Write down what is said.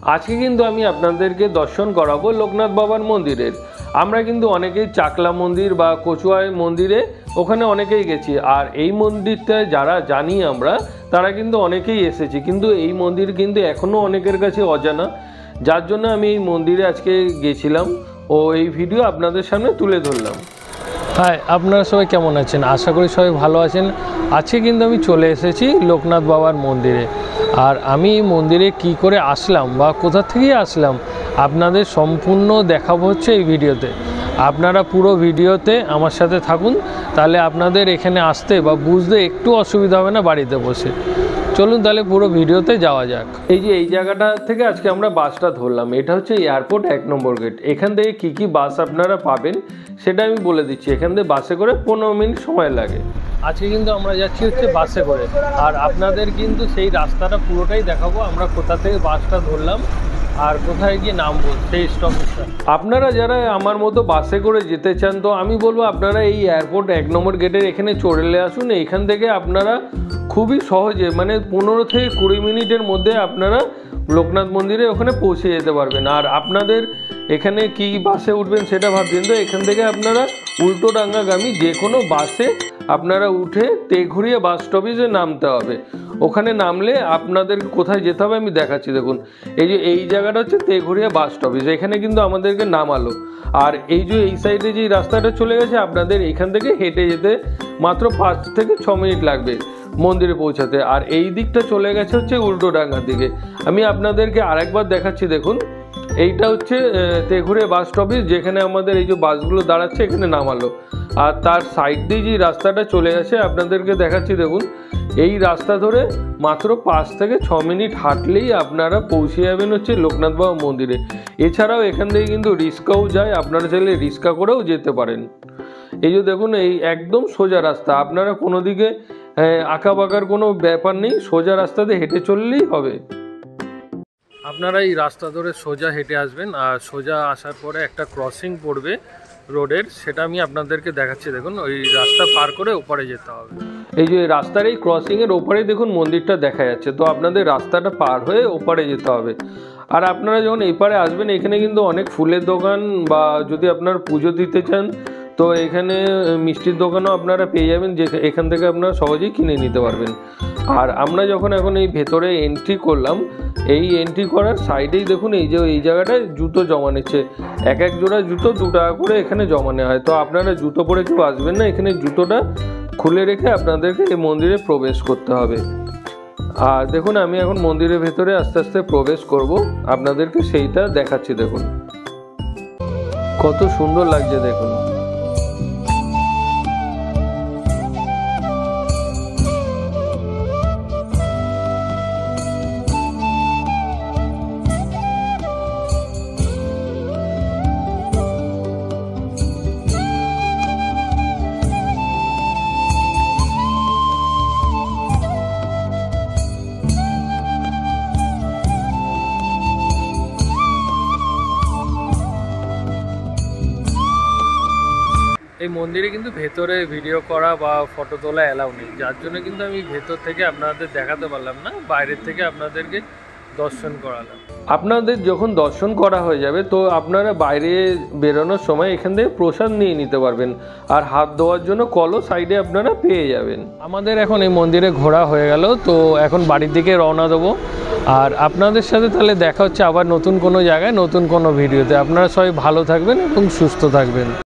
আজকে কিন্তু আমি আপনাদেরকে দর্শন করাবো লোকনাথ বাবার মন্দিরের। আমরা কিন্তু অনেকেই চাকলা মন্দির বা কচুয়ায় মন্দিরে ওখানে অনেকেই গেছি, আর এই মন্দিরটা যারা জানি আমরা তারা কিন্তু অনেকেই এসেছি, কিন্তু এই মন্দির কিন্তু এখনও অনেকের কাছে অজানা, যার জন্য আমি এই মন্দিরে আজকে গেছিলাম ও এই ভিডিও আপনাদের সামনে তুলে ধরলাম। হাই, আপনারা সবাই কেমন আছেন? আশা করি সবাই ভালো আছেন। আজকে কিন্তু আমি চলে এসেছি লোকনাথ বাবার মন্দিরে, আর আমি এই মন্দিরে কি করে আসলাম বা কোথা থেকে আসলাম আপনাদের সম্পূর্ণ দেখাবো হচ্ছে এই ভিডিওতে। আপনারা পুরো ভিডিওতে আমার সাথে থাকুন, তাহলে আপনাদের এখানে আসতে বা বুঝতে একটু অসুবিধা হবে না বাড়িতে বসে। চলুন তাহলে পুরো ভিডিওতে যাওয়া যাক। এই যে এই জায়গাটা থেকে আজকে আমরা বাসটা ধরলাম, এটা হচ্ছে এয়ারপোর্ট 1 নম্বর গেট। এখান থেকে কি বাস আপনারা পাবেন সেটা আমি বলে দিচ্ছি। এখান থেকে বাসে করে 15 মিনিট সময় লাগে। আজকে কিন্তু আমরা যাচ্ছি হচ্ছে বাসে করে, আর আপনাদের কিন্তু সেই রাস্তাটা পুরোটাই দেখাবো, আমরা কোথা থেকে বাসটা ধরলাম আর কোথায় গিয়ে নামবো সেই স্টপেজটা। আপনারা যারা আমার মতো বাসে করে যেতে চান, তো আমি বলবো আপনারা এই এয়ারপোর্ট 1 নম্বর গেটের এখানে চলে আসুন। এইখান থেকে আপনারা খুবই সহজে মানে 15 থেকে 20 মিনিটের মধ্যে আপনারা লোকনাথ মন্দিরে ওখানে পৌঁছে যেতে পারবেন। আর আপনাদের এখানে কি বাসে উঠবেন সেটা ভাবছেন, তো এখান থেকে আপনারা উল্টোডাঙ্গাগামী যে কোনো বাসে আপনারা উঠে তেঘুরিয়া বাস স্টপেজে নামতে হবে। ওখানে নামলে আপনাদের কোথায় যেতে হবে আমি দেখাচ্ছি। দেখুন এই যে এই জায়গাটা হচ্ছে তেঘুরিয়া বাস স্টপেজ, এখানে কিন্তু আমাদেরকে নামালো। আর এই যে এই সাইডে যে রাস্তাটা চলে গেছে, আপনাদের এখান থেকে হেঁটে যেতে মাত্র 5 থেকে 6 মিনিট লাগবে মন্দিরে পৌঁছাতে। আর এই দিকটা চলে গেছে হচ্ছে উল্টোডাঙ্গার দিকে। আমি আপনাদেরকে আরেকবার দেখাচ্ছি। দেখুন এইটা হচ্ছে তেঘুরিয়া বাস স্টপেজ, যেখানে আমাদের এই যে বাসগুলো দাঁড়াচ্ছে এখানে নামালো। আর তার সাইড দিয়ে যে রাস্তাটা চলে গেছে আপনাদেরকে দেখাচ্ছি। দেখুন এই রাস্তা ধরে মাত্র 5 থেকে 6 মিনিট হাঁটলেই আপনারা পৌঁছে যাবেন হচ্ছে লোকনাথ বাবা মন্দিরে। এছাড়াও এখান থেকে কিন্তু রিক্সাও যায়, আপনারা চাইলে রিক্সা করেও যেতে পারেন। এই যে দেখুন এই একদম সোজা রাস্তা, আপনারা কোনো দিকে আঁকা বাঁকার কোনো ব্যাপার নেই, সোজা রাস্তাতে হেঁটে চললেই হবে। আপনারা এই রাস্তা ধরে সোজা হেঁটে আসবেন, আর সোজা আসার পরে একটা ক্রসিং পড়বে রোডের, সেটা আমি আপনাদেরকে দেখাচ্ছি। দেখুন ওই রাস্তা পার করে ওপারে যেতে হবে। এই যে রাস্তার এই ক্রসিংয়ের ওপারে দেখুন মন্দিরটা দেখা যাচ্ছে, তো আপনাদের রাস্তাটা পার হয়ে ওপারে যেতে হবে। আর আপনারা যখন এই পারে আসবেন এখানে কিন্তু অনেক ফুলের দোকান, বা যদি আপনার পুজো দিতে চান তো এখানে মিষ্টির দোকানও আপনারা পেয়ে যাবেন, যে এখান থেকে আপনারা সহজেই কিনে নিতে পারবেন। আর আমরা যখন এখন এই ভেতরে এন্ট্রি করলাম, এই এন্ট্রি করার সাইডেই দেখুন এই যে এই জায়গাটায় জুতো জমা নিচ্ছে। এক জোড়া জুতো 2 টাকা করে এখানে জমা নেওয়া হয়। তো আপনারা জুতো পরে কেউ আসবেন না, এখানে জুতোটা খুলে রেখে আপনাদেরকে এই মন্দিরে প্রবেশ করতে হবে। আর দেখুন আমি এখন মন্দিরের ভেতরে আস্তে আস্তে প্রবেশ করব, আপনাদেরকে সেইটা দেখাচ্ছি। দেখুন কত সুন্দর লাগছে দেখুন। এই মন্দিরে কিন্তু ভেতরে ভিডিও করা বা ফটো তোলা অ্যালাউ নেই, যার জন্য কিন্তু আমি ভেতর থেকে আপনাদের দেখাতে পারলাম না, বাইরের থেকে আপনাদেরকে দর্শন করালাম। আপনাদের যখন দর্শন করা হয়ে যাবে তো আপনারা বাইরে বেরোনোর সময় এখান থেকে প্রসাদ নিয়ে নিতে পারবেন, আর হাত ধোয়ার জন্য কলও সাইডে আপনারা পেয়ে যাবেন। আমাদের এখন এই মন্দিরে ঘোরা হয়ে গেল, তো এখন বাড়ির দিকে রওনা দেবো। আর আপনাদের সাথে তাহলে দেখা হচ্ছে আবার নতুন কোনো জায়গায় নতুন কোনো ভিডিওতে। আপনারা সবাই ভালো থাকবেন এবং সুস্থ থাকবেন।